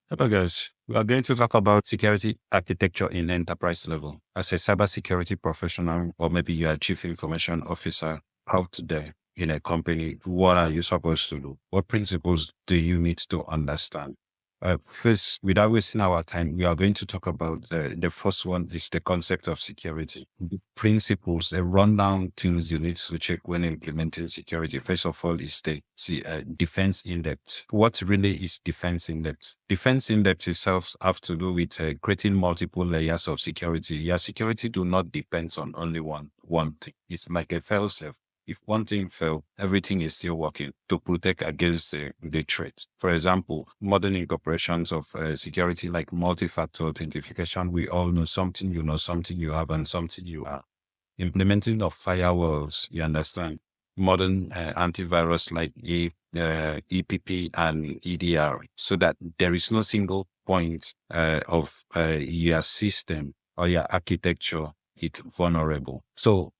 Hello, guys. We are going to talk about security architecture in enterprise level. As a cybersecurity professional, or maybe you are chief information officer out there in a company, what are you supposed to do? What principles do you need to understand? First, without wasting our time, we are going to talk about the first one is the concept of security. The principles, the rundown things you need to check when implementing security. First of all, is the defense in depth. What really is defense in depth? Defense in depth itself have to do with creating multiple layers of security. Your security do not depend on only one thing. It's like a fail safe. If one thing fail, everything is still working to protect against the threat. For example, modern incorporations of security like multi-factor authentication, we all know something you have, and something you are. Implementing of firewalls, you understand. Modern antivirus like EPP and EDR, so that there is no single point of your system or your architecture it's vulnerable. So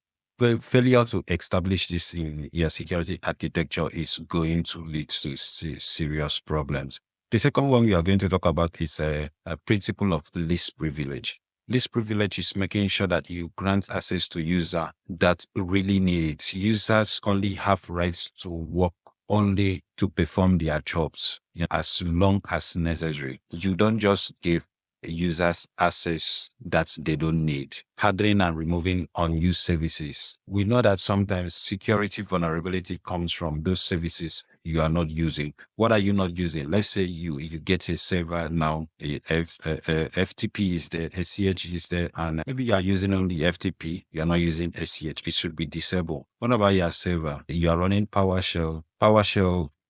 failure to establish this in your security architecture is going to lead to serious problems. The second one we are going to talk about is a principle of least privilege. Least privilege is making sure that you grant access to user that really need it. Users only have rights to work only to perform their jobs as long as necessary. You don't just give users access that they don't need. Hardening and removing unused services. We know that sometimes security vulnerability comes from those services you are not using. What are you not using? Let's say you get a server now, FTP is there, SCH is there, and maybe you are using only FTP, you are not using SCH. It should be disabled. What about your server? You are running PowerShell.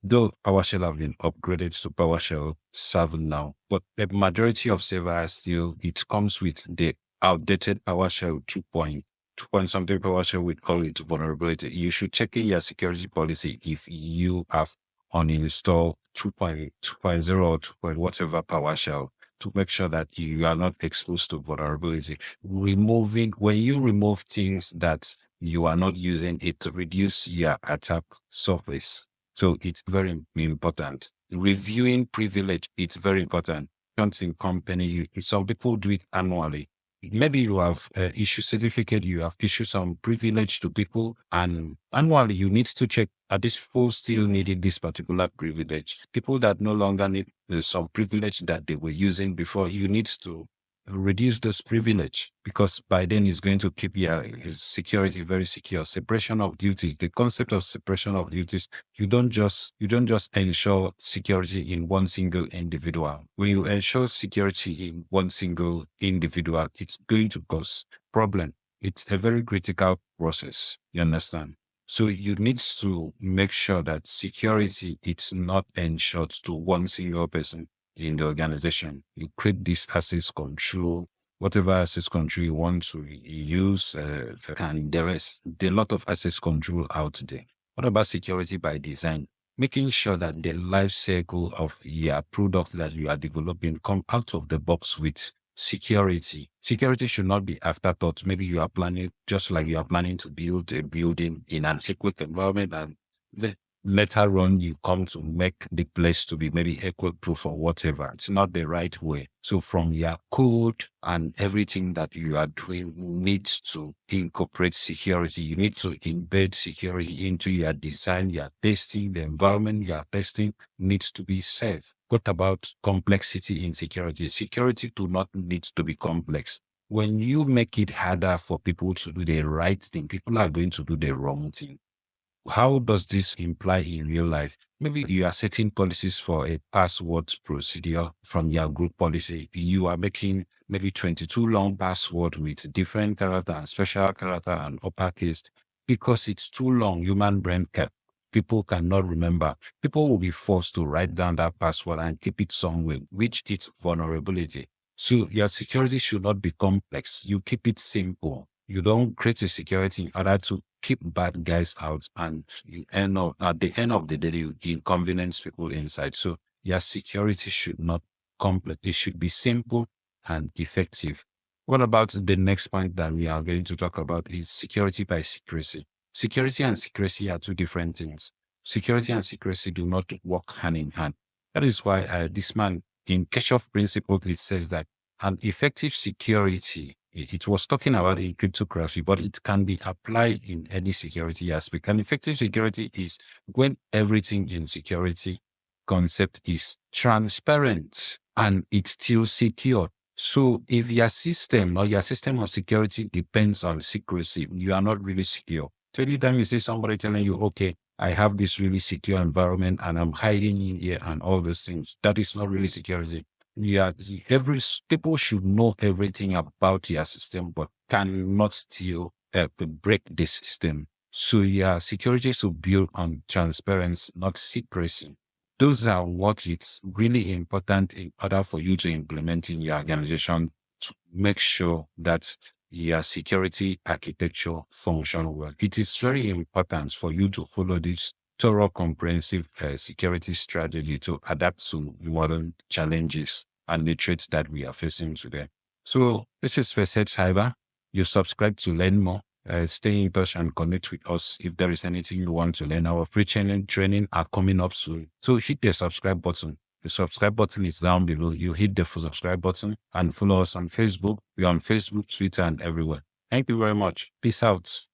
Though PowerShell have been upgraded to PowerShell 7 now, but the majority of servers still, it comes with the outdated PowerShell 2 point something PowerShell, we call it vulnerability. You should check in your security policy if you have uninstalled 2.0 or 2 point whatever PowerShell to make sure that you are not exposed to vulnerability. When you remove things that you are not using, it reduce your attack surface. So it's very important. Reviewing privilege, it's very important. In company, some people do it annually. Maybe you have issued certificate, you have issued some privilege to people, and annually you need to check, are these people still needing this particular privilege? People that no longer need some privilege that they were using before, you need to reduce those privilege, because by then it's going to keep your security very secure. Separation of duties, the concept of separation of duties, you don't just ensure security in one single individual. When you ensure security in one single individual, it's going to cause problem. It's a very critical process. You understand? So you need to make sure that security it's not ensured to one single person in the organization. You create this access control, whatever access control you want to use, and there is a lot of access control out there. What about security by design? Making sure that the life cycle of your product that you are developing come out of the box with security. Security should not be afterthought. Maybe you are planning, just like you are planning to build a building in an earthquake environment, and later on you come to make the place to be maybe earthquake proof or whatever. It's not the right way. So from your code and everything that you are doing needs to incorporate security. You need to embed security into your design, your testing, the environment you are testing needs to be safe. What about complexity in security? Security do not need to be complex. When you make it harder for people to do the right thing, people are going to do the wrong thing. How does this imply in real life? Maybe you are setting policies for a password procedure from your group policy. You are making maybe 22 long password with different character and special character and uppercase because it's too long. Human brain people cannot remember. People will be forced to write down that password and keep it somewhere, which is vulnerability. So your security should not be complex. You keep it simple. You don't create a security in order to keep bad guys out, and you end up at the end of the day you inconvenience people inside. So your security should not complex. It should be simple and effective. What about the next point that we are going to talk about is security by secrecy. Security and secrecy are two different things. Security and secrecy do not work hand in hand. That is why this man in Keshoff principle, it says that an effective security, it was talking about in cryptography, but it can be applied in any security aspect. An effective security is when everything in security concept is transparent and it's still secure. So if your system or your system of security depends on secrecy, you are not really secure. So anytime you see somebody telling you, okay, I have this really secure environment and I'm hiding in here and all those things, that is not really security. People should know everything about your system, but cannot still break the system. So your security should build on transparency, not secrecy. Those are what it's really important in order for you to implement in your organization to make sure that your security architecture function well. It is very important for you to follow this thorough, comprehensive security strategy to adapt to modern challenges and the threats that we are facing today. So this is First Edge Cyber. You subscribe to learn more. Stay in touch and connect with us if there is anything you want to learn. Our free training are coming up soon. So hit the subscribe button. The subscribe button is down below. You hit the subscribe button and follow us on Facebook. We're on Facebook, Twitter, and everywhere. Thank you very much. Peace out.